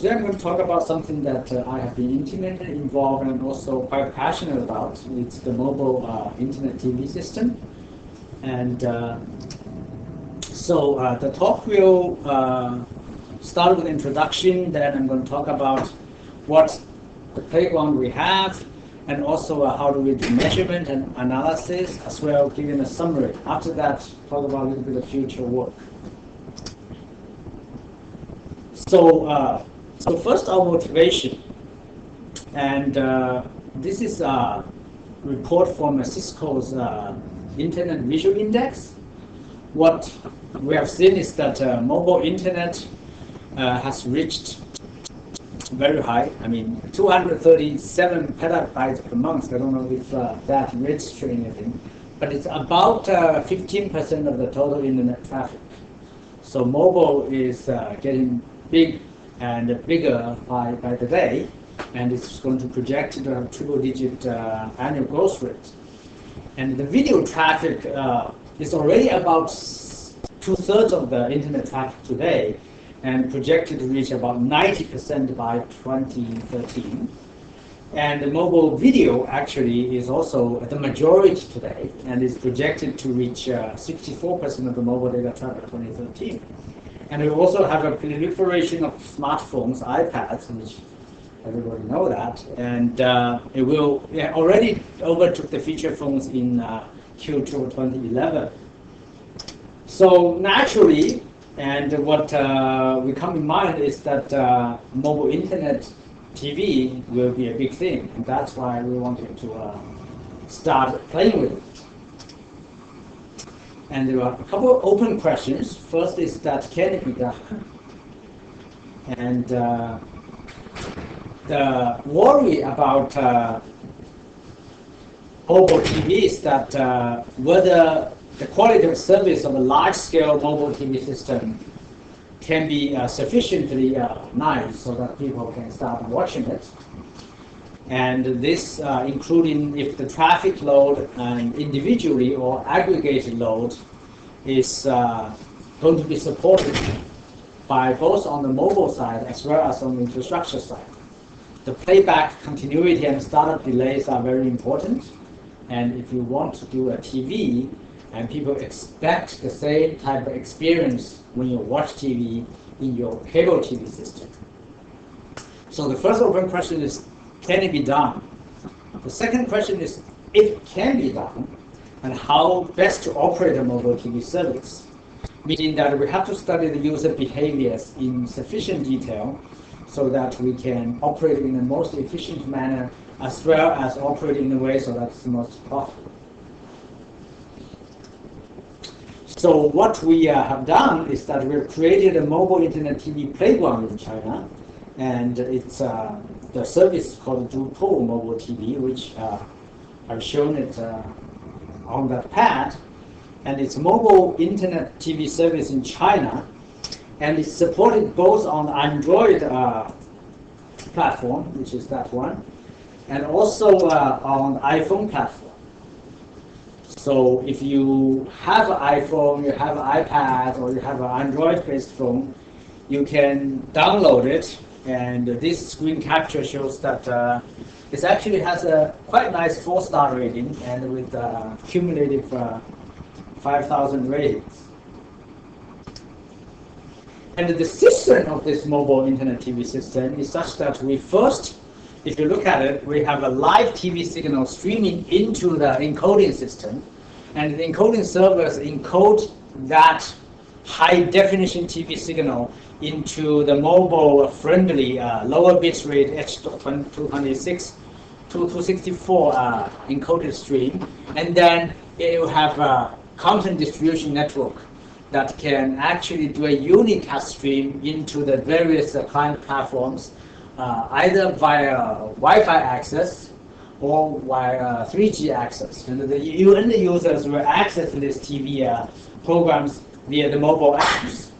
today I'm going to talk about something that I have been intimately involved and also quite passionate about. It's the mobile internet TV system. And so the talk will start with introduction, then I'm going to talk about what the playground we have, and also how do we do measurement and analysis, as well giving a summary. After that, talk about a little bit of future work. So, so first our motivation, and this is a report from Cisco's Internet Visual Index. What we have seen is that mobile internet has reached very high. I mean, 237 petabytes per month. I don't know if that registers anything, but it's about 15% of the total internet traffic. So mobile is getting big and bigger by the day, and it's going to project to have triple-digit annual growth rate. And the video traffic is already about 2/3 of the internet traffic today, and projected to reach about 90% by 2013. And the mobile video actually is also the majority today, and is projected to reach 64% of the mobile data traffic in 2013. And we also have a proliferation of smartphones, iPads, which everybody know that, and it will already overtook the feature phones in Q2 2011. So naturally, and what we come in mind is that mobile internet TV will be a big thing, and that's why we wanted to start playing with it. And there are a couple of open questions. First is that can it be done? And the worry about mobile TV is that whether the quality of service of a large-scale mobile TV system can be sufficiently nice so that people can start watching it. And this including if the traffic load individually or aggregated load is going to be supported by both on the mobile side as well as on the infrastructure side. The playback continuity and startup delays are very important. And if you want to do a TV, and people expect the same type of experience when you watch TV in your cable TV system. So the first open question is, can it be done? The second question is, if it can be done, and how best to operate a mobile TV service. Meaning that we have to study the user behaviors in sufficient detail so that we can operate in the most efficient manner, as well as operate in a way so that's the most profitable. So what we have done is that we've created a mobile internet TV playground in China, and it's the service called Zhupu Mobile TV, which I've shown it on that pad, and it's mobile internet TV service in China, and it's supported both on Android platform, which is that one, and also on iPhone platform. So if you have an iPhone, you have an iPad, or you have an Android-based phone, you can download it, and this screen capture shows that it actually has a quite nice 4-star rating, and with cumulative 5,000 ratings. And the system of this mobile internet TV system is such that we first, if you look at it, we have a live TV signal streaming into the encoding system, and the encoding servers encode that high-definition TV signal into the mobile-friendly lower bit rate H.264 encoded stream, and then it will have a content distribution network that can actually do a unicast stream into the various client platforms, either via Wi-Fi access or via 3G access. And the end users will access this TV programs via the mobile apps.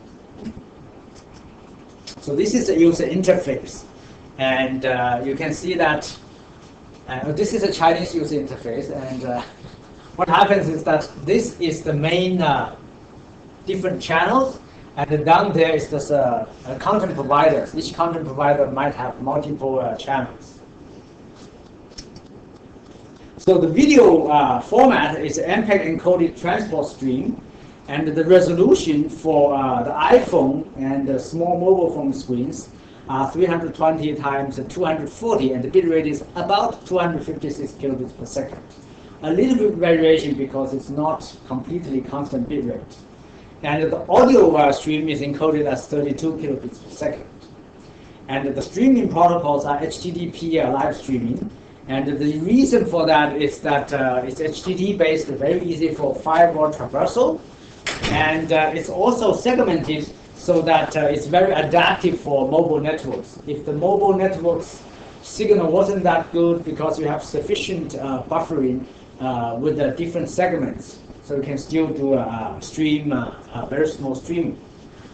So this is a user interface. And you can see that this is a Chinese user interface. And what happens is that this is the main different channels, And then down there is just content providers. Each content provider might have multiple channels. So the video format is MPEG encoded transport stream, and the resolution for the iPhone and the small mobile phone screens are 320 times 240, and the bit rate is about 256 kilobits per second. A little bit variation because it's not completely constant bit rate. And the audio stream is encoded as 32 kilobits per second. And the streaming protocols are HTTP live streaming. And the reason for that is that it's HTTP based, very easy for firewall traversal. And it's also segmented so that it's very adaptive for mobile networks. If the mobile network's signal wasn't that good because you have sufficient buffering with the different segments, so you can still do a stream, very small streaming.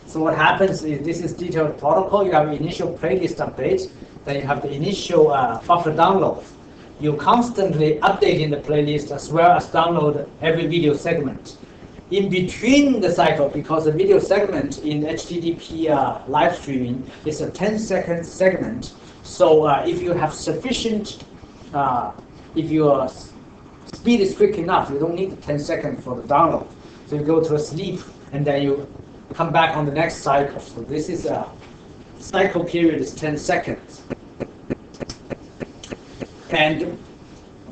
So what happens is this is detailed protocol. You have initial playlist updates, then you have the initial buffer download. You constantly updating the playlist as well as download every video segment. In between the cycle, because the video segment in HTTP live streaming is a 10-second segment, so if you have sufficient, if your speed is quick enough, you don't need 10 seconds for the download. So you go to a sleep, and then you come back on the next cycle. So this is a cycle period is 10 seconds. And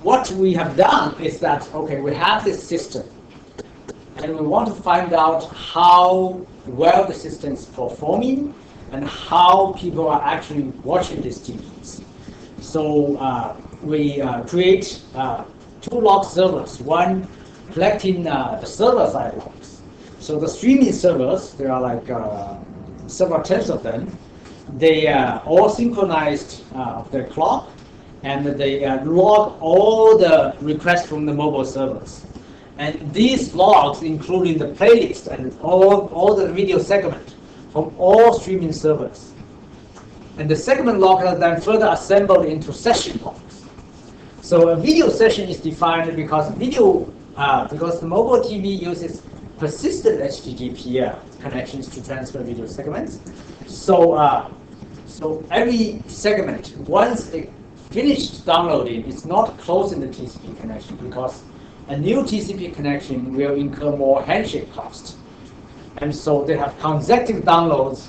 what we have done is that, okay, we have this system, and we want to find out how well the system is performing and how people are actually watching these TVs. So we create two log servers, one collecting the server side logs. So the streaming servers, there are like several tens of them. They are all synchronized of their clock, and they log all the requests from the mobile servers. And these logs, including the playlist and all the video segment from all streaming servers. And the segment log are then further assembled into session logs. So a video session is defined because because the mobile TV uses persistent HTTP connections to transfer video segments. So so every segment, once it finished downloading, it's not closing the TCP connection because a new TCP connection will incur more handshake cost. And so they have consecutive downloads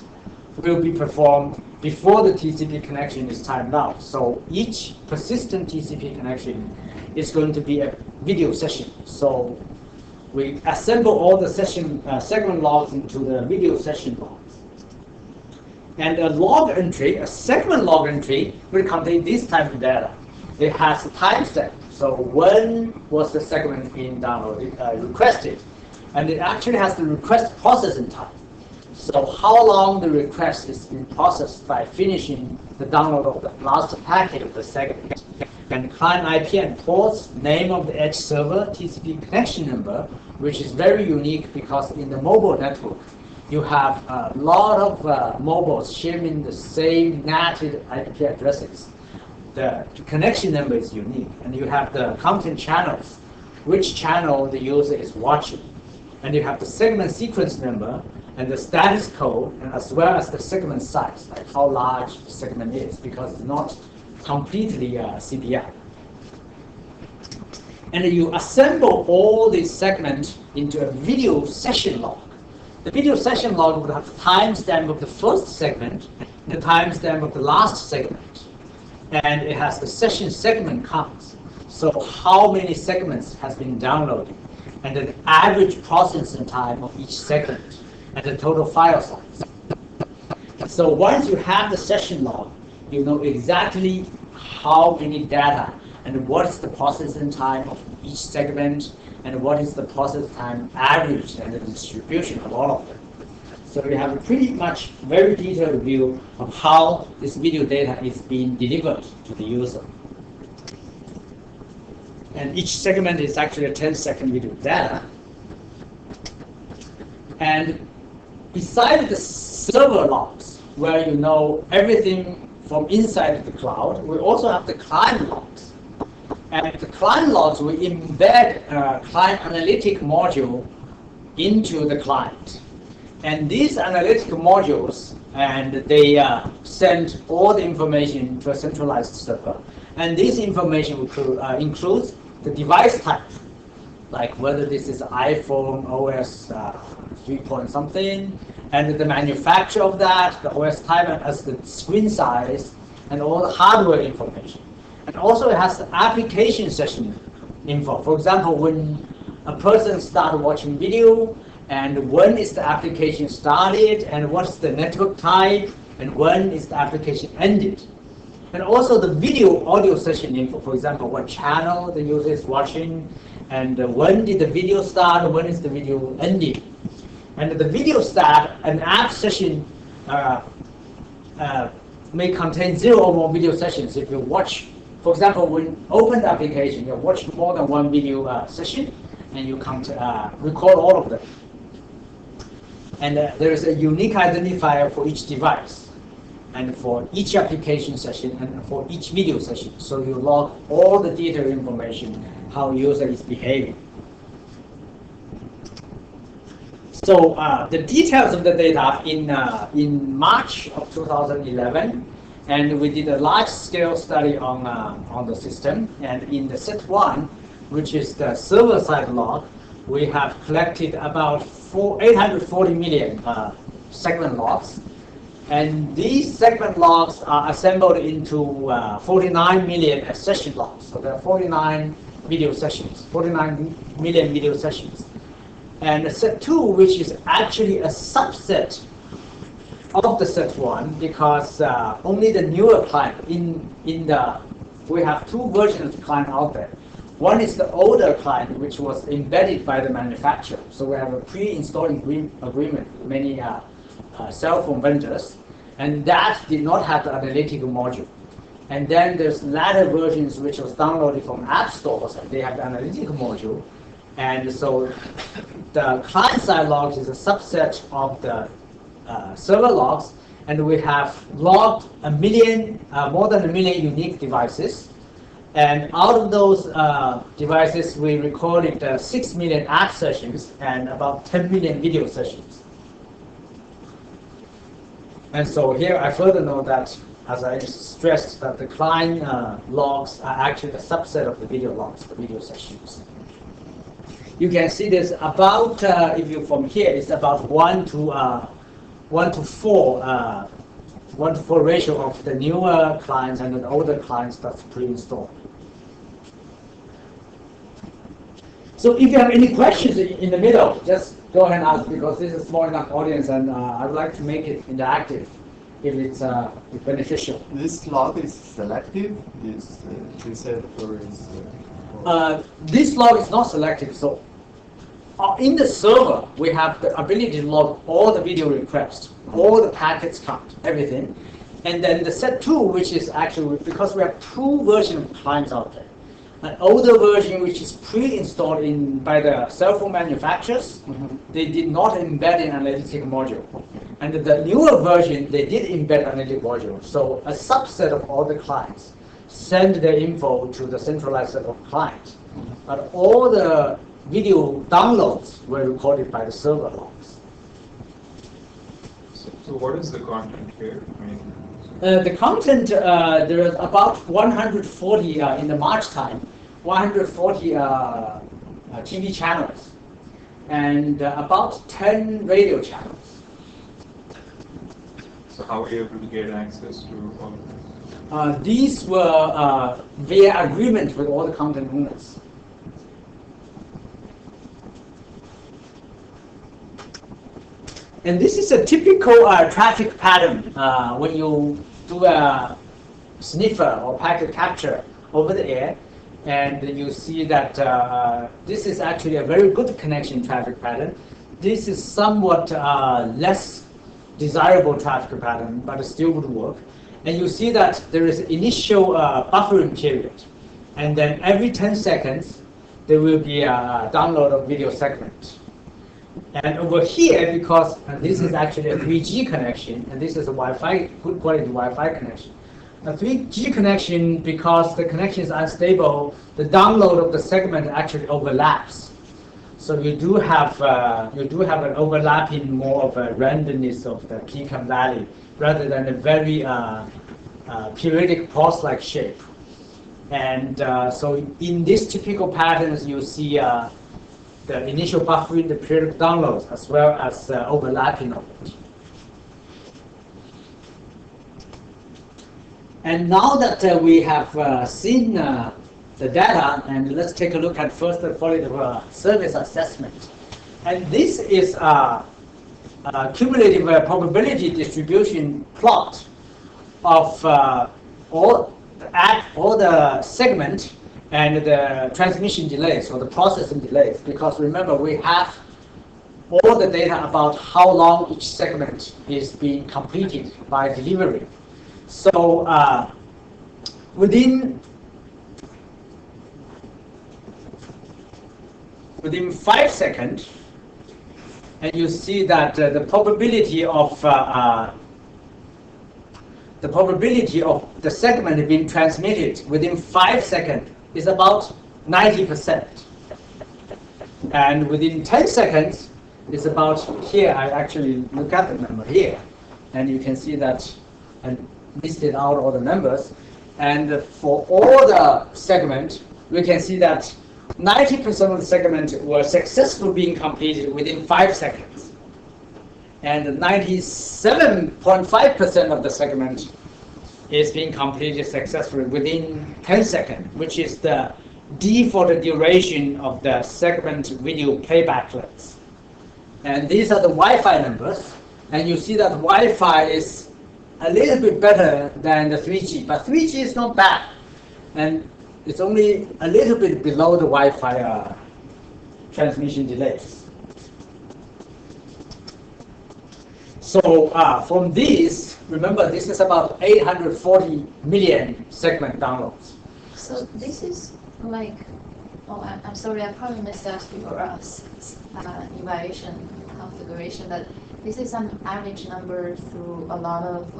will be performed before the TCP connection is timed out. So each persistent TCP connection is going to be a video session. So we assemble all the session segment logs into the video session logs. And a log entry, a segment log entry, will contain this type of data. It has a timestamp. So when was the segment being downloaded, requested? And it actually has the request processing time. So how long the request is being processed by finishing the download of the last packet of the segment. And client IP and ports, name of the edge server, TCP connection number, which is very unique because in the mobile network, you have a lot of mobiles sharing the same native IP addresses. The connection number is unique, and you have the content channels, which channel the user is watching. And you have the segment sequence number and the status code, and as well as the segment size, like how large the segment is, because it's not completely CPI. And you assemble all these segments into a video session log. The video session log would have the timestamp of the first segment and the timestamp of the last segment. And it has the session segment counts. So how many segments has been downloaded, and the average processing time of each segment, and the total file size. So once you have the session log, you know exactly how many data and what is the processing time of each segment, and what is the process time average and the distribution of all of them. So we have a pretty much very detailed view of how this video data is being delivered to the user. And each segment is actually a 10-second video data. And besides the server logs, where you know everything from inside the cloud, we also have the client logs. And the client logs, we embed a client analytic module into the client. And these analytical modules, and they send all the information to a centralized server. And this information includes the device type, like whether this is iPhone OS 3 point something, and the manufacturer of that, the OS type, as the screen size, and all the hardware information. And also it has the application session info. For example, when a person started watching video, and when is the application started, and what's the network type, and when is the application ended. And also the video audio session info, for example, what channel the user is watching, and when did the video start, when is the video ending. And the video start, an app session may contain 0 or more video sessions. If you watch, for example, when open the application, you watch more than one video session, and you can record all of them. And there is a unique identifier for each device, and for each application session, and for each video session. So you log all the detailed information, how user is behaving. So the details of the data in March of 2011, and we did a large-scale study on the system. And in the set 1, which is the server-side log, we have collected about 840 million segment logs. And these segment logs are assembled into 49 million session logs. So there are 49 video sessions, 49 million video sessions. And set 2, which is actually a subset of the set 1, because only the newer client we have 2 versions of the client out there. One is the older client, which was embedded by the manufacturer. So we have a pre-installed agreement with many cell phone vendors, and that did not have the analytical module. And then there's latter versions which was downloaded from app stores, and they have the analytical module. And so the client-side logs is a subset of the server logs, and we have logged more than a million unique devices. And out of those devices, we recorded 6 million app sessions and about 10 million video sessions. And so here I further know that, as I stressed, that the client logs are actually a subset of the video logs, the video sessions. You can see there's about, if you from here, it's about 1 to 4 ratio of the newer clients and the older clients that's pre-installed. So if you have any questions in the middle, just go ahead and ask, because this is a small enough audience, and I would like to make it interactive if it's beneficial. This log is selective, is preset, or is? This log is not selective. So in the server, we have the ability to log all the video requests, all the packets count, everything. And then the set 2, which is actually, because we have 2 versions of clients out there. An older version, which is pre-installed by the cell phone manufacturers, they did not embed an analytic module. And the newer version, they did embed an analytic module. So a subset of all the clients send their info to the centralized set of clients. But all the video downloads were recorded by the server logs. So what is the content here? The content, there is about 140 in the March time, 140 TV channels, and about 10 radio channels. So how were you able to get access to all of this? These were via agreement with all the content owners. And this is a typical traffic pattern when you do a sniffer or packet capture over the air, and you see that this is actually a very good connection traffic pattern. This is somewhat less desirable traffic pattern, but it still would work. And you see that there is initial buffering period, and then every 10 seconds there will be a download of video segment. And over here, because this is actually a 3G connection, and this is a Wi-Fi, good quality Wi-Fi connection. A 3G connection, because the connection is unstable, the download of the segment actually overlaps. So you do have an overlapping, more of a randomness of the peak and valley, rather than a very periodic pulse-like shape. And so in these typical patterns, you see the initial buffering, the periodic downloads, as well as overlapping of it. And now that we have seen the data, and let's take a look at first the qualitative service assessment. And this is a cumulative probability distribution plot of all the segment and the transmission delays or the processing delays, because remember we have all the data about how long each segment is being completed by delivery. So within 5 seconds, and you see that the probability of the segment being transmitted within 5 seconds is about 90%. And within 10 seconds, it's about here. I actually look at the number here, and you can see that I listed out all the numbers. And for all the segment, we can see that 90% of the segment were successful being completed within 5 seconds. And 97.5% of the segment is being completed successfully within 10 seconds, which is the default duration of the segment video playback length. And these are the Wi-Fi numbers. And you see that Wi-Fi is a little bit better than the 3G, but 3G is not bad. And it's only a little bit below the Wi-Fi transmission delays. So from these, remember this is about 840 million segment downloads. So this is like, oh, I'm sorry, I probably missed that for us evaluation configuration, but this is an average number through a lot of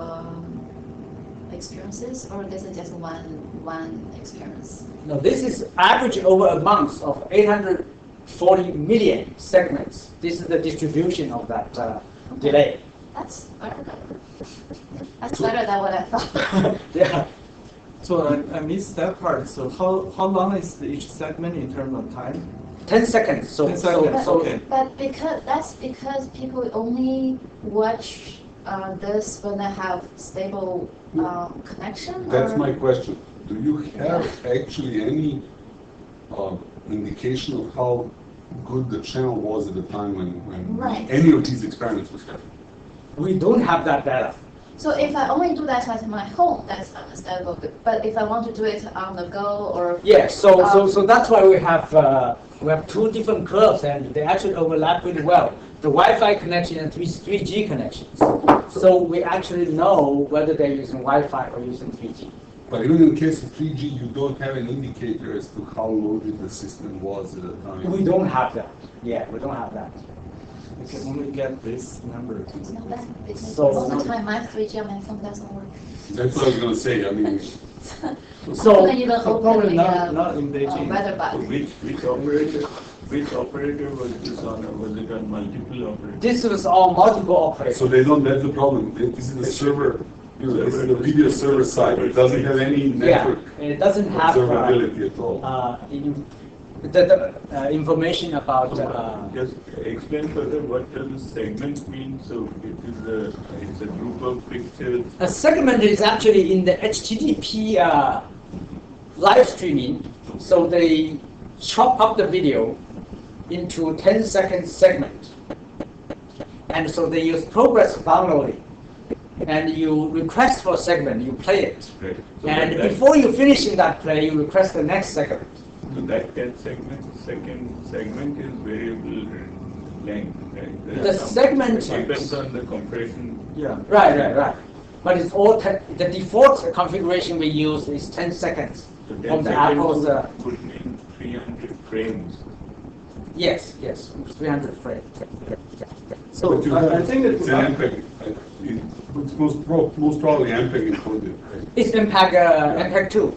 experiences, or this is just one experience? No, this is average over a month of 840 million segments. This is the distribution of that delay. That's better. That's better than what I thought. Yeah. So I missed that part. So how long is each segment in terms of time? 10 seconds. So, 10 seconds. But, Okay. but that's because people only watch this when they have stable connection. That's or? my question. Do you have actually any indication of how good the channel was at the time when Right. any of these experiments was happening? we don't have that data. So if I only do that at my home, that's understandable. But if I want to do it on the go or Yeah. So that's why we have two different curves, and they actually overlap really well. The Wi-Fi connection and 3G connections. So we actually know whether they're using Wi-Fi or using 3G. But even in the case of 3G, you don't have an indicator as to how loaded the system was at the time. We don't have that. Yeah, we don't have that. You can only get this number. it's not that. Because So- most of the time my 3G on my phone doesn't work. That's what I was going to say. I mean, So you can even open probably the not in Beijing. weather bug. Which operator was this on? Was it on multiple operators? this was all multiple operators. so they don't, that's the problem. This is the server, this is the video server side. It doesn't have any network it doesn't have observability at all. the information about. Just explain further what does the segment mean? So it's a group of pictures. A segment is actually in the HTTP live streaming, so they chop up the video into 10-second segment, and so they use progress downloading, and you request for a segment, you play it, Right. So and that- before you finish in that play, you request the next segment. So that 10 second segment is variable length, right? The segment- depends on the compression. Yeah. Right. But it's all the default configuration we use is 10 seconds So from 10 the seconds Apple's. would mean 300 frames. Yes, 300 frames. So But you I think it's an MPEG. It's most probably MPEG encoded. Right? It's MPEG 2.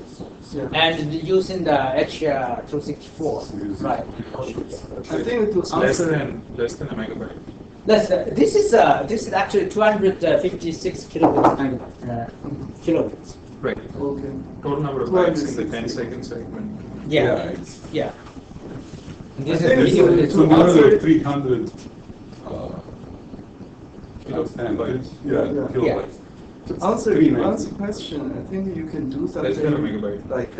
Yeah. and using the H.264, right? I think to Less answer, than a megabyte. This is actually 256 kilobits. Right. okay. Total number of bytes in the 10-second segment. Yeah, It's, yeah. And this I is think video. so, It's to another answer- 300 Kilobytes. kilobytes. To answer 390. Yuan's question, I think you can do Less than a something megabyte. like,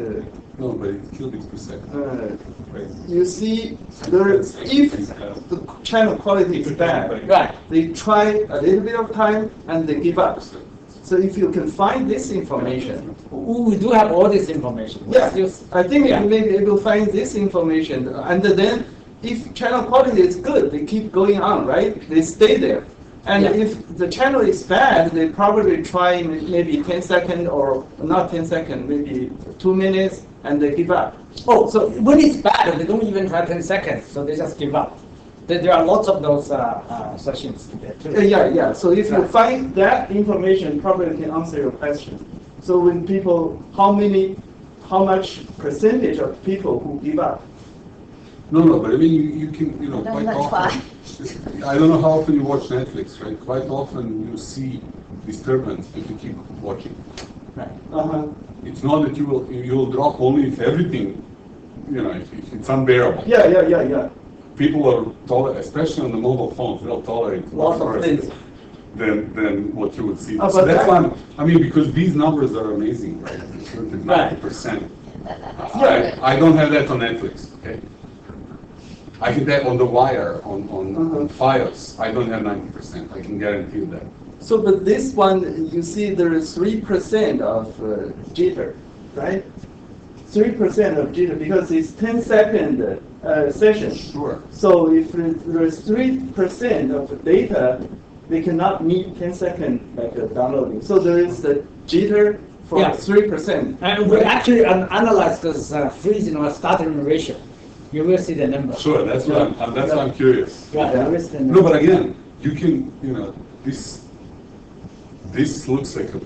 No, but it's kilobits per second. Right. you see, there, if the channel quality is bad, Right. they try a little bit of time and they give up. So if you can find this information, We do have all this information. yeah, I think Yeah. you may be able to find this information, and then if channel quality is good, they keep going on, right? They stay there. And Yeah. if the channel is bad, they probably try maybe 10 seconds or not 10 seconds, maybe 2 minutes, and they give up. Oh, so when it's bad, they don't even try 10 seconds, so they just give up. There are lots of those sessions there too. Yeah. So if you Right. find that information, probably can answer your question. So when people, how much percentage of people who give up? No, but I mean, you can, Don't quite let often. I don't know how often you watch Netflix, right? Quite often you see disturbance if you keep watching. Right. Uh-huh. It's not that you'll drop only if everything, if it's unbearable. Yeah. People are tolerant, especially on the mobile phones, they'll tolerate Lots of worse things. than what you would see. Oh, So but that's that- why, because these numbers are amazing, right? It's Right. 90%. Yeah. I don't have that on Netflix, okay? I can that on the wire, on Mhm. Files, I don't have 90%, I can guarantee you that. So, but this one, you see there is 3% of jitter, right? 3% of jitter, because it's 10-second session. Sure. So if there's 3% of the data, they cannot meet 10-second downloading. So there is the jitter for Yeah. 3%. And we actually analyze this freezing or stuttering ratio. You will see the number. Sure, that's why I'm curious. Right, Yeah. you will see the No, number. but again, you can, this looks like a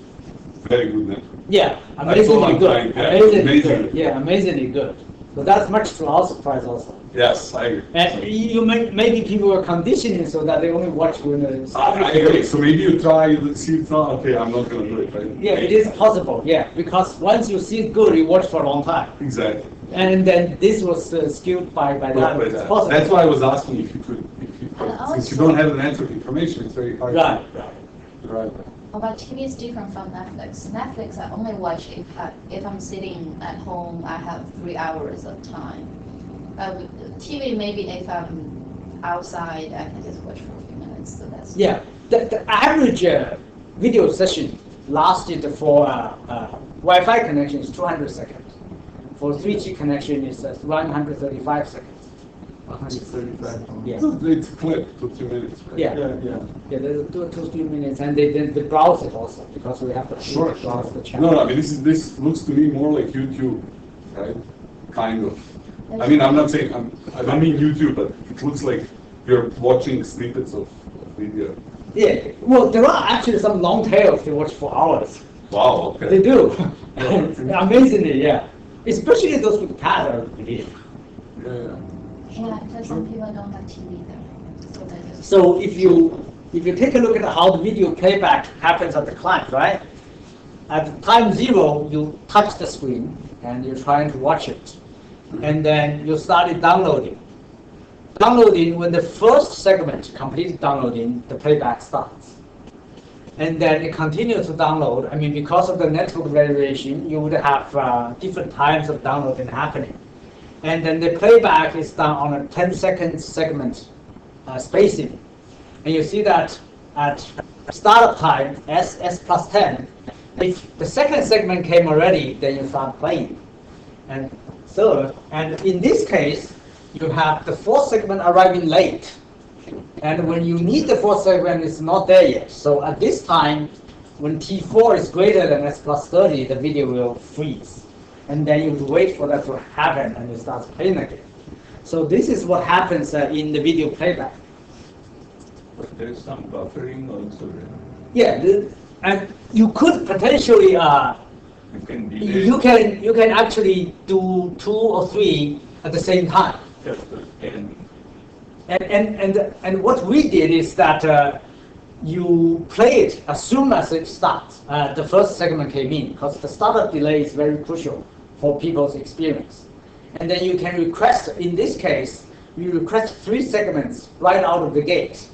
very good network. Yeah, That's all amazingly I'm good. trying, yeah, Amazingly amazing. good. Yeah, amazingly good. So that's much to our surprise also. Yes, I agree. And maybe people are conditioning so that they only watch when it's. I agree. So maybe you try, you see it's not, okay, I'm not gonna do it, right? Yeah, it is possible. Yeah, because once you see it good, you watch for a long time. Exactly. And then this was skewed by that. But It's possible. that's why I was asking if you could, And since you also- don't have the network information, it's very hard. Right. Right. Oh, but TV is different from Netflix. Netflix, I only watch if I'm sitting at home, I have 3 hours of time. TV, maybe if I'm outside, I can just watch for a few minutes, so that's. Yeah, the average video session lasted for Wi-Fi connection is 200 seconds. For 3G connection is 135 seconds. 135. Yeah. So it's clipped to 2 minutes, right? Yeah. Yeah, there's 2 to 3 minutes, and they browse it also because we have to Sure. browse the channel. No, I mean, this looks to me more like YouTube, right? Kind of. I mean, I'm not saying, I don't mean YouTube, but it looks like you're watching snippets of video. Yeah, well, there are actually some long tails they watch for hours. Wow, They okay. do. Amazingly, yeah. Especially those with pad, I believe. Yeah. Yeah, because some people don't have TV there, so they just. So if you take a look at how the video playback happens at the client, right? At time 0, you touch the screen and you're trying to watch it. And then you started downloading. Downloading, when the first segment completes downloading, the playback starts. And then it continues to download. I mean, because of the network variation, you would have different times of downloading happening. And then the playback is done on a 10-second segment spacing. And you see that at startup time, S plus 10, if the second segment came already, then you start playing. And third, and in this case, you have the fourth segment arriving late. And when you need the fourth segment, it's not there yet. So at this time, when T4 is greater than S plus 30, the video will freeze. And then you have to wait for that to happen, and it starts playing again. So this is what happens in the video playback. But there is some buffering also. Right? Yeah, and you could potentially You can delay. You can actually do 2 or 3 at the same time. Yes, sir. And what we did is that you play it as soon as it starts. The first segment came in, because the startup delay is very crucial for people's experience. And then you can request, in this case, you request 3 segments right out of the gate,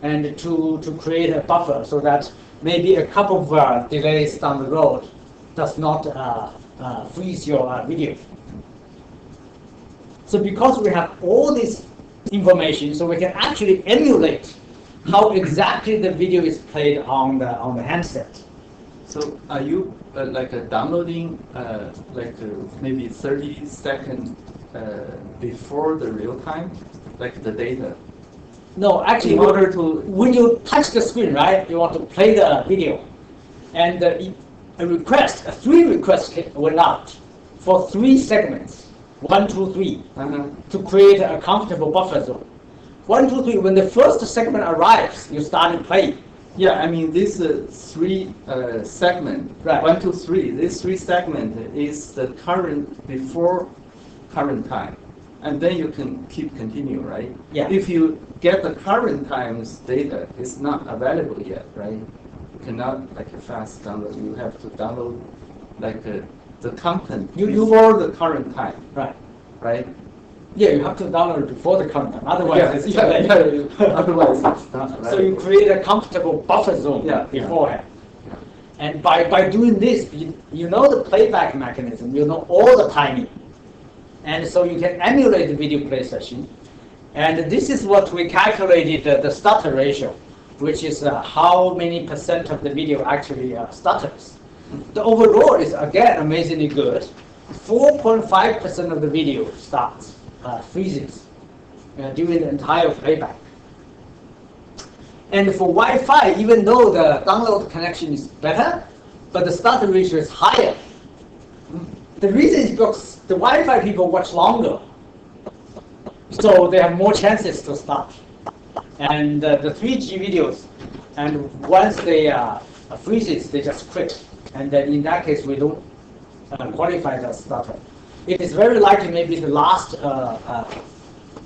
and to create a buffer so that maybe a couple of delays down the road does not freeze your video. So because we have all this information, so we can actually emulate how exactly the video is played on the handset. So are you downloading maybe 30 seconds before the real time, like the data? No, actually, In order to when you touch the screen, right, you want to play the video, and a 3 requests went out for 3 segments, 1, 2, 3, to create a comfortable buffer zone. 1, 2, 3. When the first segment arrives, you start playing. Yeah, I mean this 3 segment, Right. 1, 2, 3. This 3 segment is the current before current time, and then you can keep continue, right? Yeah. If you get the current times data, it's not available yet, right? You cannot a fast download. You have to download the content before the current time, Right. right? Yeah, you have to download it before the current time. Otherwise, Yeah, it's too yeah, late. yeah. Otherwise, it's not So you create a comfortable buffer zone beforehand. Yeah. And by doing this, you know the playback mechanism, you know all the timing. And so you can emulate the video play session. And this is what we calculated the stutter ratio, which is how many % of the video actually stutters. The overall is, again, amazingly good. 4.5% of the video starts, freezes during the entire playback. And for Wi-Fi, even though the download connection is better, but the stutter ratio is higher. The reason is because the Wi-Fi people watch longer, so they have more chances to start. And the 3G videos, and once they freezes, they just quit. And then in that case, we don't qualify the stutter. It is very likely maybe the last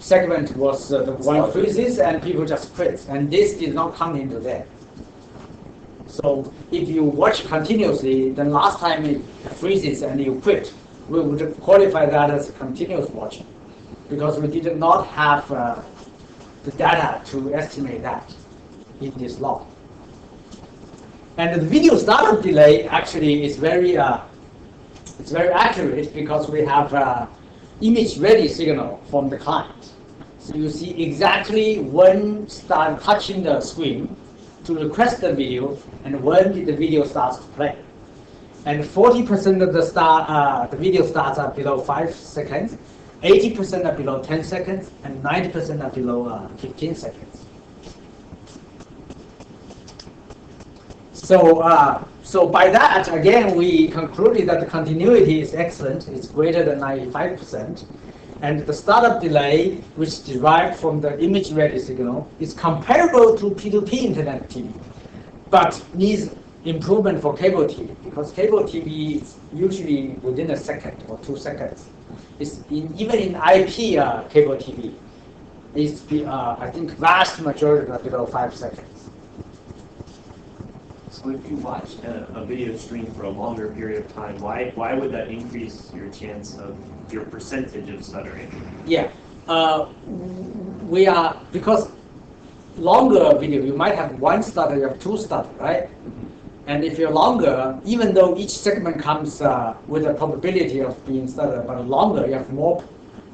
segment was the one freezes and people just quit, and this did not come into there. So if you watch continuously, then last time it freezes and you quit, we would qualify that as continuous watching, because we did not have the data to estimate that in this law. And the video startup delay actually is very accurate, because we have image ready signal from the client. So you see exactly when start touching the screen to request the video and when the video starts to play. And 40% of the video starts are below 5 seconds, 80% are below 10 seconds, and 90% are below 15 seconds. So by that, again, we concluded that the continuity is excellent. It's greater than 95%. And the startup delay, which derived from the image ready signal, is comparable to P2P internet TV, but needs improvement for cable TV, because cable TV is usually within a second or 2 seconds. Even in IP cable TV, it's I think vast majority are below 5 seconds. So if you watch a video stream for a longer period of time, why would that increase your chance of your percentage of stuttering? Yeah, because longer video, you might have 1 stutter, you have 2 stutter, right? And if you're longer, even though each segment comes with a probability of being stuttered, but longer, you have more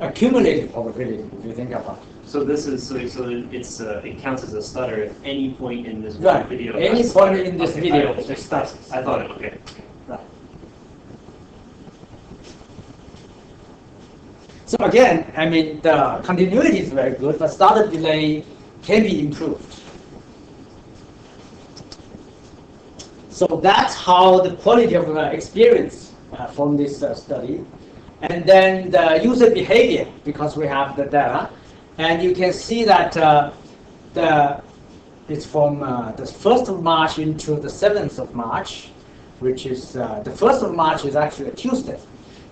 accumulated probability, if you think about it. So this is it counts as a stutter at any point in this Right. video. Any point in this video, it stutters. I thought okay. Right. So again, I mean, the continuity is very good, but startup delay can be improved. So that's how the quality of experience from this study. And then the user behavior, because we have the data. And you can see that it's from the 1st of March into the 7th of March. which is the 1st of March is actually a Tuesday.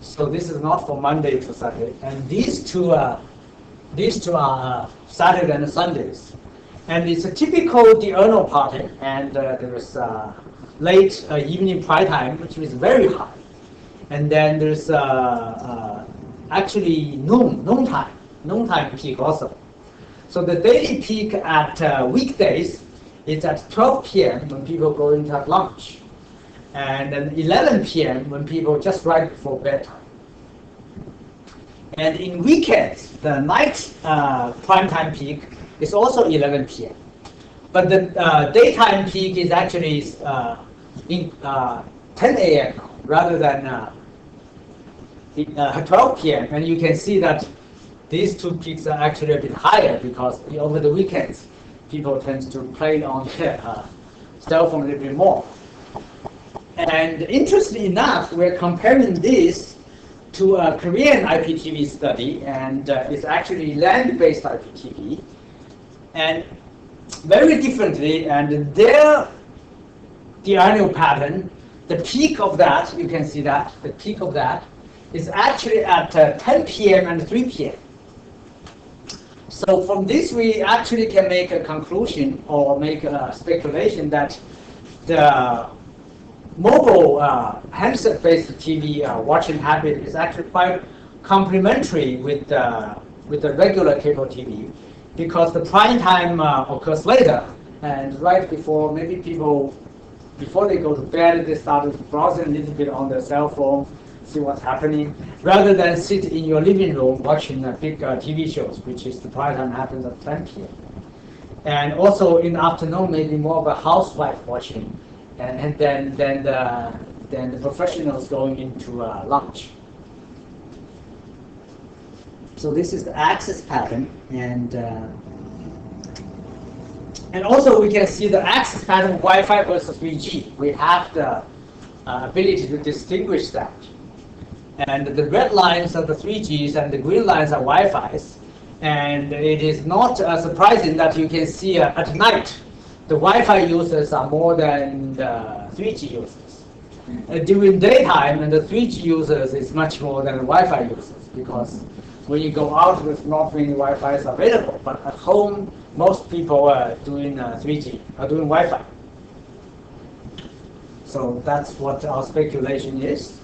So this is not from Monday to Saturday. And these two are Saturday and Sundays. And it's a typical diurnal party, and there is late evening prime time, which is very high. And then there's actually noontime peak also. So the daily peak at weekdays is at 12 p.m. when people go into have lunch, and then 11 p.m. when people just right before bedtime. And in weekends, the night prime time peak is also 11 p.m. But the daytime peak is actually 10 a.m. rather than 12 p.m. And you can see that these two peaks are actually a bit higher because over the weekends, people tend to play on their cell phone a little bit more. And interestingly enough, we're comparing this to a Korean IPTV study, and it's actually land-based IPTV. And very differently, and their diurnal pattern, the peak of that, you can see that, the peak of that is actually at 10 p.m. and 3 p.m. So from this, we actually can make a conclusion or make a speculation that the mobile handset-based TV watching habit is actually quite complementary with the regular cable TV, because the prime time occurs later, and right before, maybe people, before they go to bed, they start browsing a little bit on their cell phone, see what's happening, rather than sit in your living room watching big TV shows, which is the prime time happens at 10 p.m. And also in the afternoon, maybe more of a housewife watching, and then the professionals going into lunch. So this is the access pattern, and also we can see the access pattern of Wi-Fi versus 3G. We have the ability to distinguish that. And the red lines are the 3Gs and the green lines are Wi-Fis. And it is not surprising that you can see at night the Wi-Fi users are more than the 3G users. During daytime, and the 3G users is much more than the Wi-Fi users, because when you go out, there's not many Wi-Fis available. But at home, most people are doing 3G, are doing Wi-Fi. So that's what our speculation is.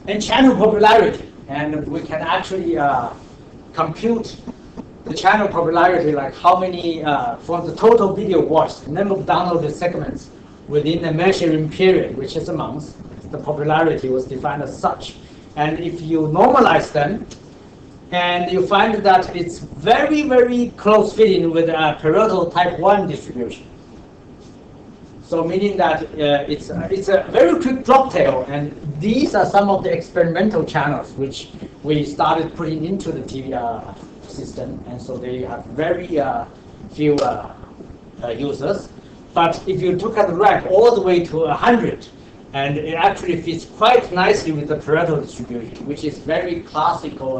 And channel popularity, and we can actually compute the channel popularity, like how many from the total video watched, the number of downloaded segments within a measuring period, which is a month. The popularity was defined as such. And if you normalize them, and you find that it's very, very close fitting with a Pareto type 1 distribution. So meaning that it's a very quick drop tail, and these are some of the experimental channels which we started putting into the TV system, and so they have very few users. But if you look at the rank all the way to 100, and it actually fits quite nicely with the Pareto distribution, which is very classical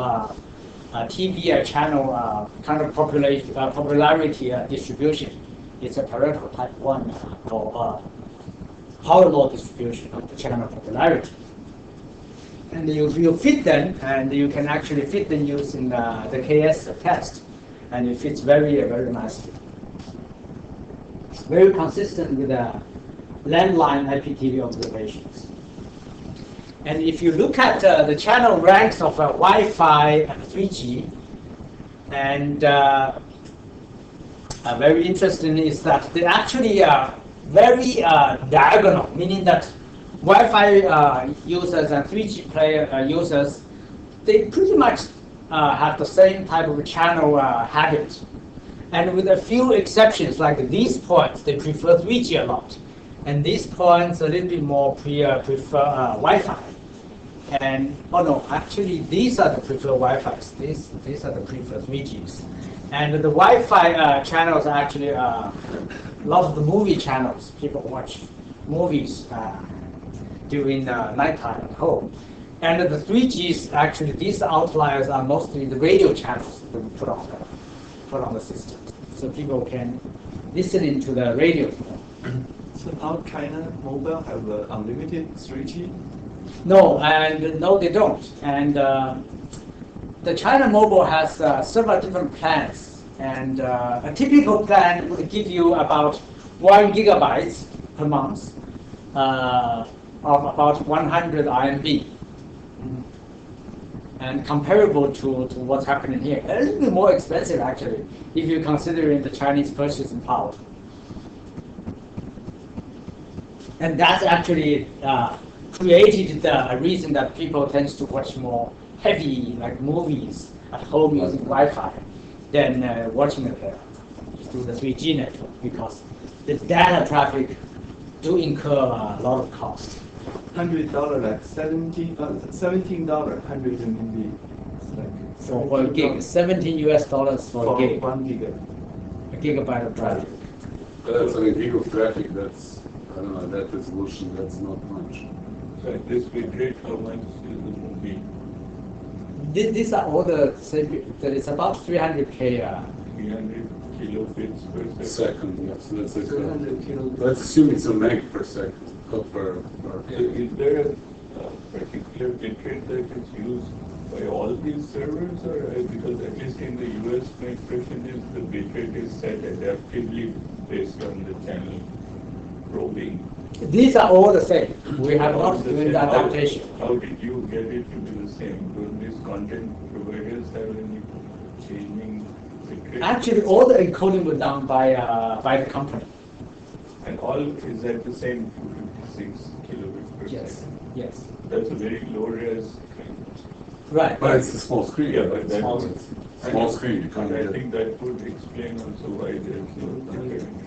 TV channel kind of popularity distribution. It's a Pareto type 1 or power law distribution of the channel popularity. And you fit them, and you can actually fit them using the QoS test, and it fits very, very nicely. It's very consistent with the landline IPTV observations. And if you look at the channel ranks of Wi-Fi and 3G, and very interesting is that they actually are very diagonal, meaning that Wi-Fi users and 3G player users, they pretty much have the same type of channel habit. And with a few exceptions, like these points, they prefer 3G a lot. And these points a little bit more prefer Wi-Fi. And, oh no, actually these are the preferred Wi-Fi's. These are the preferred 3Gs. And the Wi-Fi channels are actually a lot of the movie channels. People watch movies during nighttime at home. And the 3Gs, actually, these outliers are mostly the radio channels that we put on the system. So people can listen into the radio. So now China Mobile have unlimited 3G? No, and no, they don't. And the China Mobile has several different plans, and a typical plan would give you about 1 gigabytes per month of about 100 RMB. And comparable to what's happening here. A little bit more expensive, actually, if you're considering the Chinese purchasing power. And that's actually created the reason that people tend to watch more heavy, like movies at home using Wi-Fi than watching it through the 3G network, because the data traffic do incur a lot of cost. $100 like $17, $100 RMB. It's like For a gig, $17 for a gig, 1 giga. a gigabyte of traffic. That's a gig of traffic, that's, I don't know, that resolution, that's not much. So at this bit rate, how much is the movie? These are all the same, there is about 300K. 300 kilobits per second. Second, yes, that's like, 300 kilobits. let's assume it's a meg per second, per Is there a particular bit rate that is used by all these servers, or because at least in the US, my impression is the bit rate is set adaptively based on the channel probing. These are all the same. We have All not the doing same. the adaptation. How did you get it to be the same? Don't these content providers have any changing bit rate? Actually, all the encoding was done by the company. And all is at the same 256 kilobits per Yes, second. yes. That's a very low res. Right. But it's a small screen. Yeah, but that's Small screen, you can't And I get. think that would explain also why there's no comparing.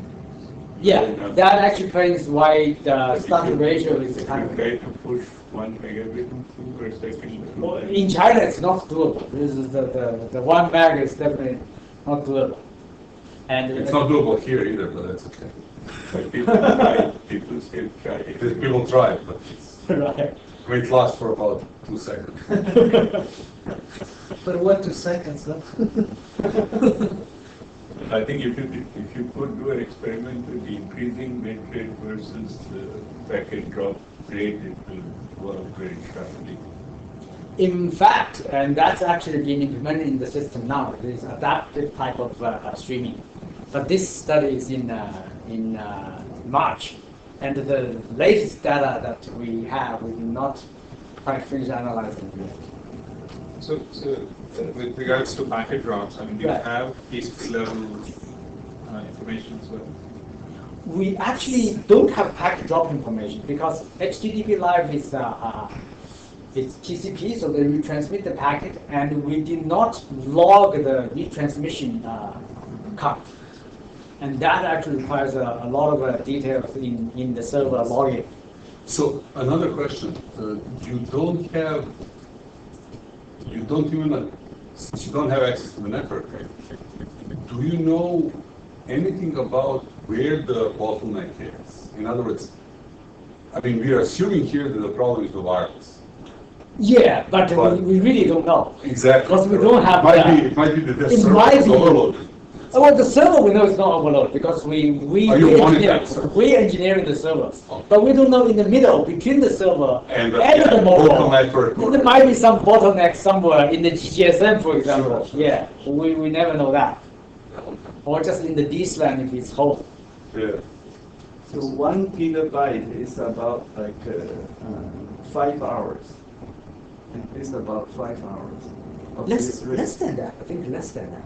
Yeah, that actually explains why the starting ratio is If kind you of. try to push 1 megabit per second. Well, in China, it's not doable. This is the 1 meg is definitely not doable. And It's not doable here either, but that's okay. But people still try. People try it, but it's, right. I mean, it lasts for about 2 seconds. But 1 to seconds, no? I think if you could do an experiment with increasing bit rate versus the packet drop rate, it will work very sharply. In fact, and that's actually being implemented in the system now. There is adaptive type of streaming, but this study is in March, and the latest data that we have, we do not quite finish analyzing yet. So with regards to packet drops, I mean, do you Right. have TCP level information as well? We actually don't have packet drop information because HTTP Live is it's TCP, so they retransmit the packet, and we did not log the retransmission count. And that actually requires a lot of details in the server logging. So another question, you don't even, since you don't have access to the network, do you know anything about where the bottleneck is? In other words, I mean, we are assuming here that the problem is the wireless. Yeah, but we really don't know. Exactly. Because we don't have It might be that the it server might is be- overloaded. Well, the server we know is not overloaded because we Are you engineer, monitoring server? we engineering the servers, Okay. but we don't know in the middle between the server And the local mobile. network. There might be some bottleneck somewhere in the GSM, for example. Sure. Yeah, we never know that. Or just in the DSLAN if it's home. Yeah. So 1 gigabyte is about like 5 hours. It's about 5 hours. of this rate. Less than that. I think less than that.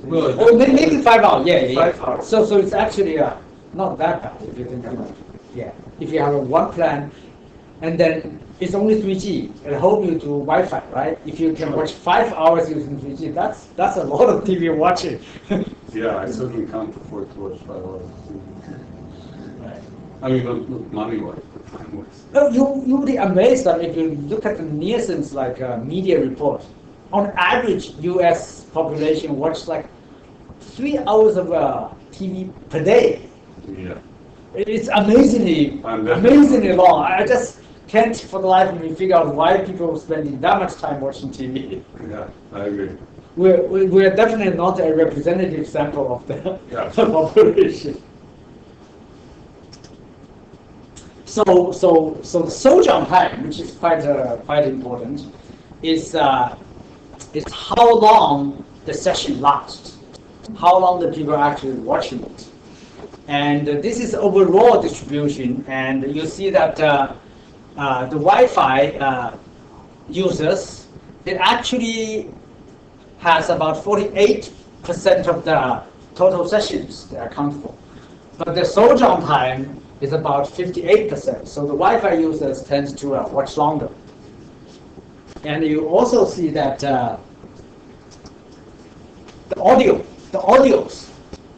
Well, Or maybe 5 hours. Yeah. 5 hours. So it's actually not that bad if you think about it. Yeah. If you have one plan, and then it's only 3G. At home you do Wi-Fi, right? If you can watch 5 hours using 3G, that's a lot of TV watching. Yeah, I certainly can't afford to watch 5 hours. Right. I mean, not money-wise, but time-wise. No, you'll be amazed that if you look at the Nielsen's media report, on average, U.S. population watch like 3 hours of TV per day. Yeah. It's amazingly Definitely. long. I just can't for the life of me figure out why people are spending that much time watching TV. Yeah, I agree. We're definitely not a representative sample of the Yeah. population. So the Sojourn time, which is quite important, is how long the session lasts, how long the people are actually watching it. And this is overall distribution, and you see that the Wi-Fi users, it actually has about 48% of the total sessions they account for. But the Sojourn time is about 58%, so the Wi-Fi users tend to watch longer. And you also see that the audios,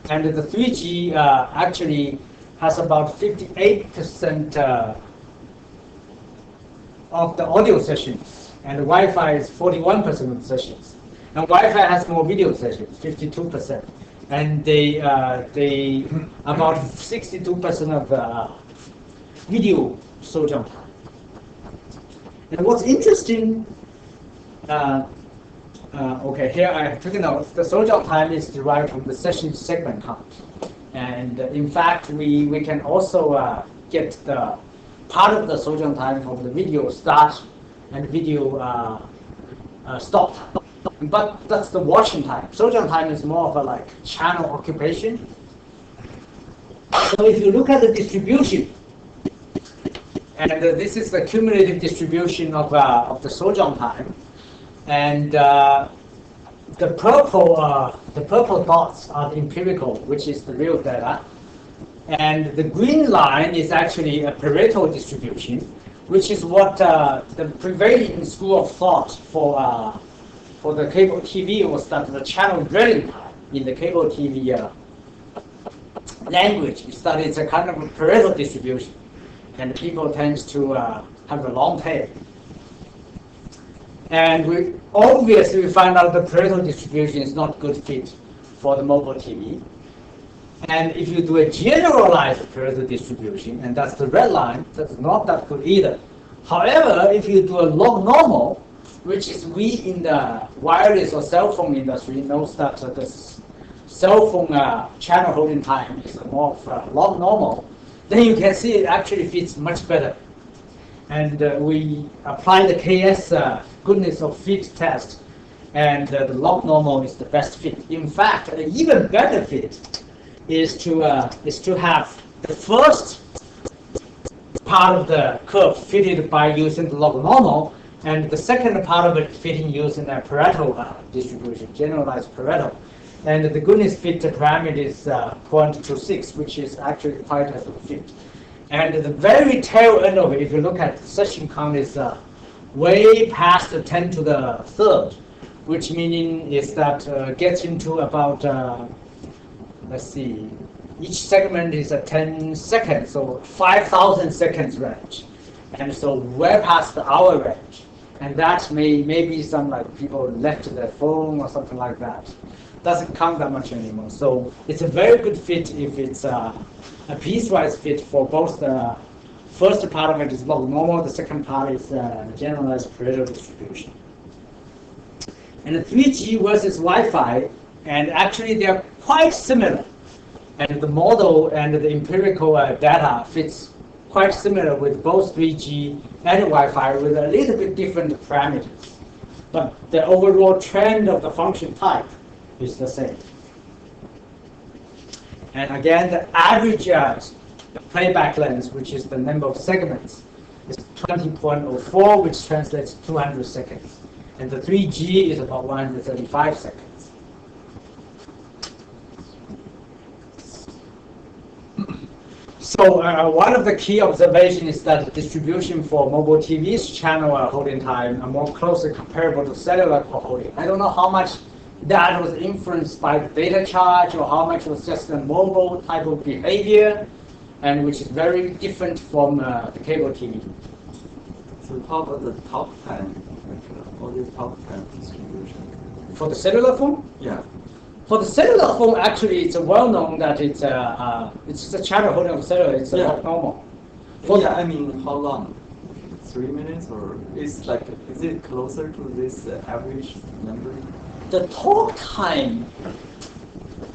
and the 3G actually has about 58% of the audio sessions, and the Wi-Fi is 41% of the sessions. And Wi-Fi has more video sessions, 52%, and they about 62% of the video Sojourn time. And what's interesting, okay, here I have taken out the Sojourn time is derived from the session segment count. And in fact, we can also get the part of the Sojourn time from the video start and video stop time. But that's the watching time. Sojourn time is more of a like channel occupation. So if you look at the distribution, and this is the cumulative distribution of the Sojourn time, and the purple dots are the empirical, which is the real data, and the green line is actually a Pareto distribution, which is what the prevailing school of thought for the cable TV was that the channel dwelling time in the cable TV language is that it's a kind of a Pareto distribution, and people tend to have a long tail. And we obviously find out the Pareto distribution is not good fit for the mobile TV. And if you do a generalized Pareto distribution, and that's the red line, that's not that good either. However, if you do a log normal, which is we in the wireless or cell phone industry knows that the cell phone channel holding time is more of a log normal, then you can see it actually fits much better. And we apply the KS goodness of fit test, and the log normal is the best fit. In fact, an even better fit is to have the first part of the curve fitted by using the log normal, and the second part of it fitting using a Pareto distribution, generalized Pareto. And the goodness fit parameter is 0.26, which is actually quite a fit. And the very tail end of it, if you look at the session count, is way past the 10 to the third, which meaning is that gets into about, let's see, each segment is a 10 seconds, so 5,000 seconds range. And so way past the hour range. And that may be some like people left their phone or something like that. Doesn't count that much anymore. So it's a very good fit if it's a piecewise fit for both the first part of it is log normal, the second part is generalized Pareto distribution. And the 3G versus Wi-Fi, and actually they're quite similar. And the model and the empirical data fits quite similar with both 3G and Wi-Fi with a little bit different parameters. But the overall trend of the function type is the same. And again, the average playback length, which is the number of segments, is 20.04, which translates to 200 seconds. And the 3G is about 135 seconds. So one of the key observations is that the distribution for mobile TV's channel holding time are more closely comparable to cellular holding. I don't know how much that was influenced by the data charge or how much was just a mobile type of behavior, and which is very different from the cable TV. So how about the top 10, all the top 10 distribution? For the cellular phone? Yeah. For the cellular phone, actually, it's well known that it's just a channel holding of cellular. It's not normal. I mean, how long? 3 minutes, or is it closer to this average number? The talk time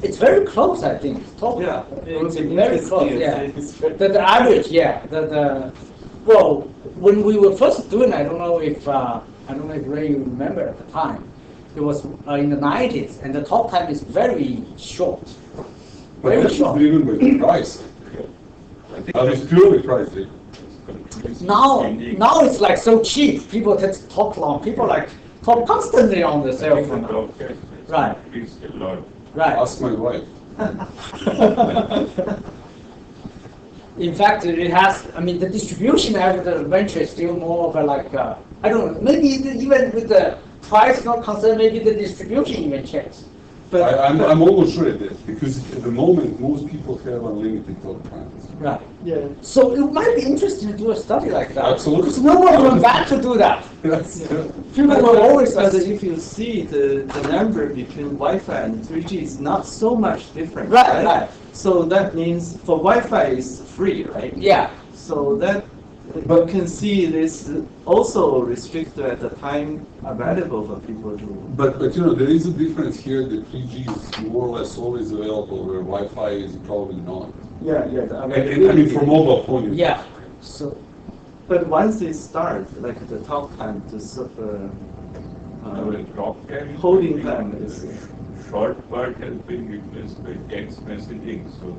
It's very close, I think. Top, Yeah, it would it's be very close. interesting. Yeah, It's very- the average. Yeah, well, when we were first doing, I don't know if Ray you remember at the time. It was in the 90s, and the talk time is very short. But Very that's short. driven by the price. That is purely price driven. Now it's like so cheap. People just talk long. People like talk constantly on the cell phone. now. Right. Increased a lot. Right. Ask my wife. In fact, it has. I mean, the distribution of the venture is still more of a like. I don't know. Maybe even with the price not concerned, maybe the distribution even changed. But I'm almost sure it is, because at the moment, most people have unlimited talk times. right. Yeah. So it might be interesting to do a study like that. Absolutely. Because no one went back to do that. Yes. People were always But if you see the number between Wi-Fi and 3G is not so much different. Right, right. So that means for Wi-Fi is free, right? Yeah. So that you can see this also restricted at the time available for people to. But you know, there is a difference here. The 3G is more or less always available, where Wi-Fi is probably not. Yeah. And I mean, for mobile phone. Yeah. So But once it starts, like the talk time to Our talk time. holding time is. Short part has been replaced by text messaging, so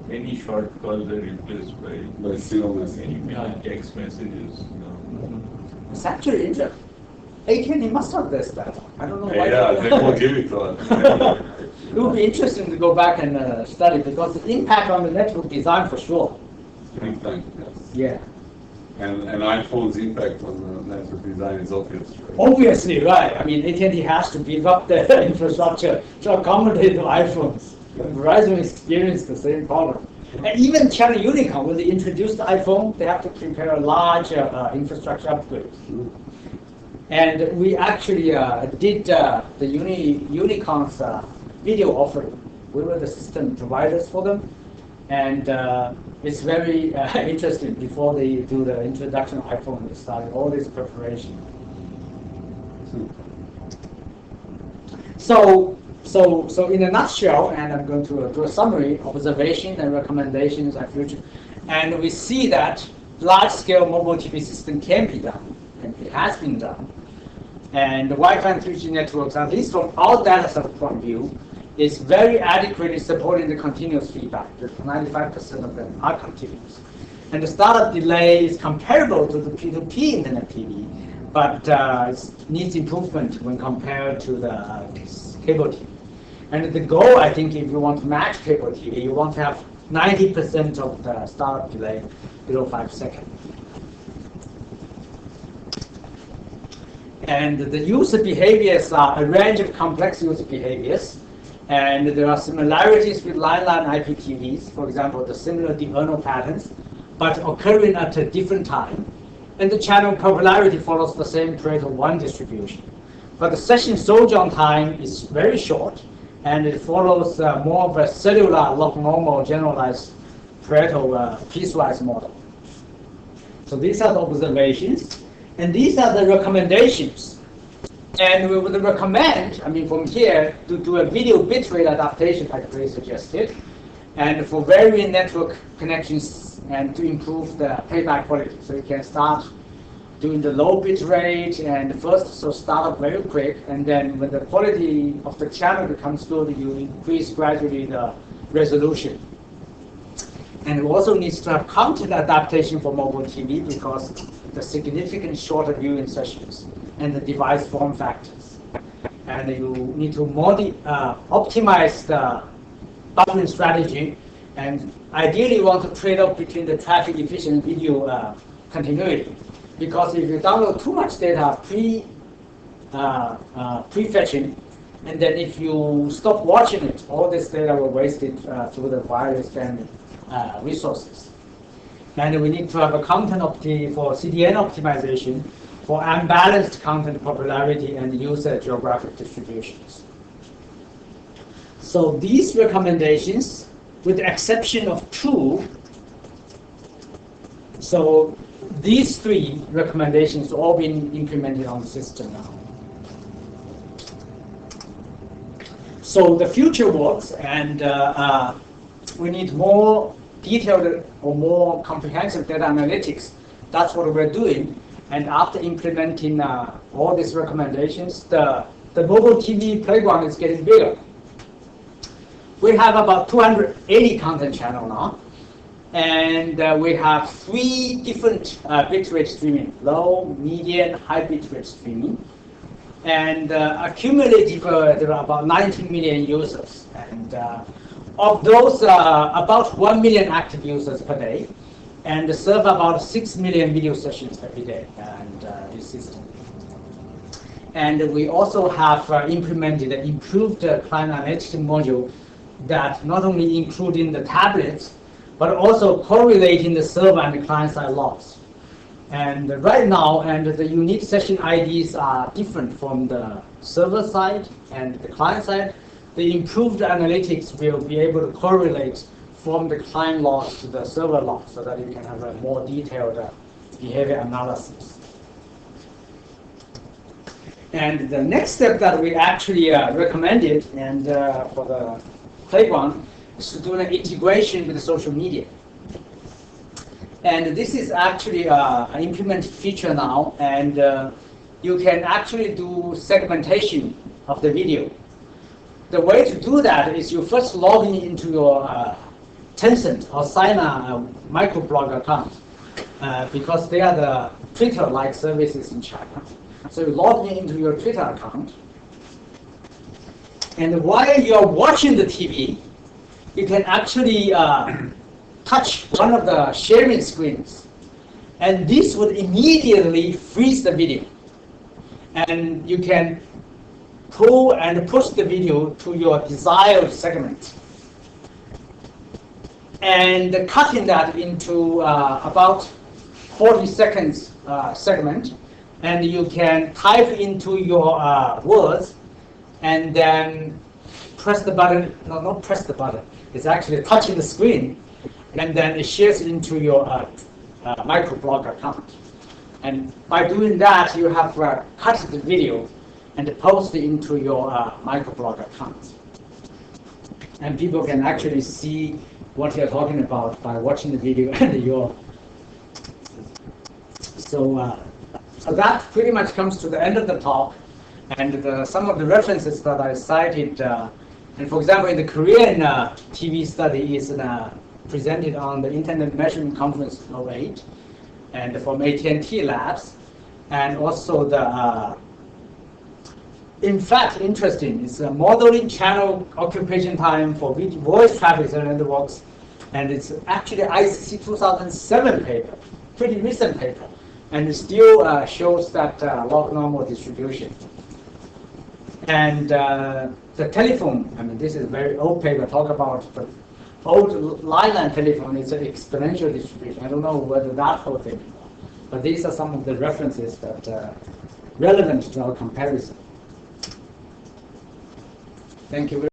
any short calls are replaced by By serial message. any text messages. it's actually interesting. AT&T must have this that. I don't know why. Yeah, they won't give it to us. It would be interesting to go back and study because the impact on the network design for sure. Big time, yes. Yeah. And iPhone's impact on the network design is obvious. Right? Obviously, right. I mean, AT&T has to beef up the infrastructure to accommodate the iPhones. Verizon experienced the same problem. And even China Unicom, when they introduced the iPhone, they have to prepare a large infrastructure upgrade. And we actually did the Unicom's video offering. We were the system providers for them. And it's very interesting. Before they do the introduction of iPhone, they started all this preparation. So in a nutshell, and I'm going to do a summary, observation and recommendations and future. And we see that large-scale mobile TV system can be done, and it has been done. And the Wi-Fi and 3G networks, at least from our data set point of view, is very adequately supporting the continuous feedback. 95% of them are continuous. And the startup delay is comparable to the P2P internet TV, but it needs improvement when compared to the cable TV. And the goal, I think, if you want to match cable TV, you want to have 90% of the startup delay below 5 seconds. And the user behaviors are a range of complex user behaviors. And there are similarities with line-line IPTVs, for example, the similar diurnal patterns, but occurring at a different time. And the channel popularity follows the same Pareto 1 distribution. But the session sojourn time is very short, and it follows more of a cellular log-normal generalized Pareto piecewise model. So these are the observations, and these are the recommendations. And we would recommend, I mean, from here, to do a video bitrate adaptation like Ray suggested, and for varying network connections and to improve the playback quality. So you can start doing the low bit rate and first, so start up very quick, and then when the quality of the channel becomes good, you increase gradually the resolution. And it also needs to have content adaptation for mobile TV because the significant shorter viewing sessions and the device form factors. And you need to optimize the buffering strategy, and ideally you want to trade off between the traffic efficient video continuity. Because if you download too much data pre-fetching, and then if you stop watching it, all this data will wasted through the wireless bandwidth resources. And we need to have a content for CDN optimization for unbalanced content popularity and user geographic distributions. So these recommendations, with the exception of 2, so these 3 recommendations all been implemented on the system now. So the future works, and we need more detailed or more comprehensive data analytics. That's what we're doing. And after implementing all these recommendations, the mobile TV playground is getting bigger. We have about 280 content channels now. And we have 3 different bitrate streaming: low, medium, high bitrate streaming. And accumulated, there are about 19 million users. And of those, about 1 million active users per day, and serve about 6 million video sessions every day. And this system. And we also have implemented an improved client analytics module that not only including the tablets, but also correlating the server and the client-side logs. And right now, and the unique session IDs are different from the server side and the client side. The improved analytics will be able to correlate from the client logs to the server logs so that you can have a more detailed behavior analysis. And the next step that we actually recommended and for the playground is to do an integration with the social media. And this is actually an implemented feature now, and you can actually do segmentation of the video. The way to do that is you first log into your Tencent or Sina microblog account, because they are the Twitter-like services in China. So you log into your Twitter account, and while you're watching the TV, you can actually touch one of the sharing screens, and this would immediately freeze the video. And you can pull and push the video to your desired segment. And cutting that into about 40 seconds segment, and you can type into your words, and then press the button. No, not press the button. It's actually touching the screen, and then it shares into your microblog account. And by doing that, you have cut the video and post it into your microblog account. And people can actually see what you're talking about by watching the video and your. So that pretty much comes to the end of the talk. And some of the references that I cited, and for example, in the Korean TV study is presented on the Internet Measurement Conference 08, and from AT&T Labs, and also the, in fact, interesting, is modeling channel occupation time for voice traffic networks, and it's actually ICC 2007 paper, pretty recent paper, and it still shows that log normal distribution. And the telephone, I mean, this is a very old paper, talk about the old line telephone is an exponential distribution. I don't know whether that whole thing, but these are some of the references that are relevant to our comparison. Thank you very much.